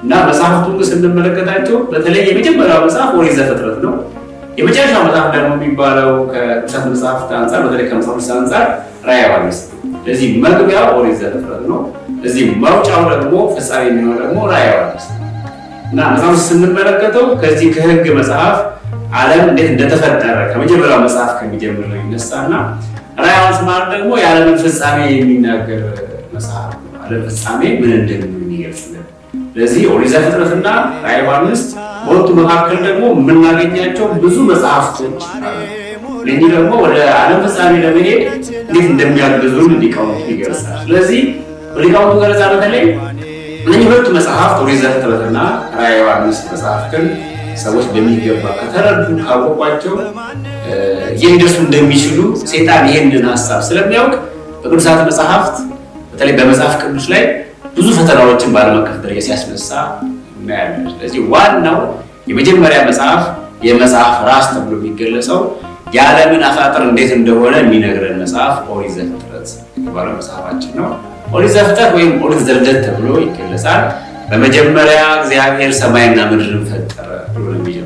እና መጽሐፍቱን ስንመለከታቸው በተለይ የመጀመሪያው መጽሐፍ ኦሪት ዘፍጥረት ነው። የመጨረሻው መጽሐፍ ደግሞ የሚባለው ከቅዱሳት መጽሐፍት አንጻር በተለይ ከመጽሐፍ ቅዱስ አንጻር ራዕየ ዮሐንስ ነው። ስለዚህ መግቢያው ኦሪት ዘፍጥረት ነው። ስለዚህ መውጫው ደግሞ ፍጻሜ የሚሆነው ደግሞ ራዕየ ዮሐንስ ነው እና መጽሐፍ ስንመለከተው ከዚህ ከሕግ መጽሐፍ ዓለም እንዴት እንደተፈጠረ ከመጀመሪያው መጽሐፍ ከሚጀምር ነው ይነሳና ራዕየ ዮሐንስ ማለት ደግሞ የዓለምን ፍጻሜ የሚናገር መጽሐፍ ነው። ዓለም ፍጻሜ ምን እንደሚሆን የሚገልጽልን። ስለዚህ ኦሪት ዘፍጥረትና ራዕየ ዮሐንስ በሁለቱ መካከል ደግሞ የምናገኛቸው ብዙ መጽሐፍቶች አሉ። እነዚህ ደግሞ ወደ ዓለም ፍጻሜ ለመሄድ እንዴት እንደሚያግዙን ሊቃውንቱ ይገልጻል። ስለዚህ በሊቃውንቱ ገለጻ በተለይ እነዚህ ሁለቱ መጽሐፍት ኦሪት ዘፍጥረትና ራዕየ ዮሐንስ መጽሐፍትን ሰዎች በሚገባ ከተረዱ ካወቋቸው ይደርሱ እንደሚችሉ ሰይጣን ይሄንን ሐሳብ ስለሚያውቅ በቅዱሳት መጽሐፍት በተለይ በመጽሐፍ ቅዱስ ላይ ብዙ ፈተናዎችን በዓለም አቀፍ ደረጃ ሲያስነሳ እናያለን። ስለዚህ ዋናው የመጀመሪያ መጽሐፍ የመጽሐፍ ራስ ተብሎ የሚገለጸው የዓለምን አፈጣጠር እንዴት እንደሆነ የሚነግረን መጽሐፍ ኦሪት ዘፍጥረት የተባለው መጽሐፋችን ነው። ኦሪት ዘፍጥረት ወይም ኦሪት ዘልደት ተብሎ ይገለጻል። በመጀመሪያ እግዚአብሔር ሰማይና ምድርን ፈጠረ ብሎ ነው የሚጀምረው።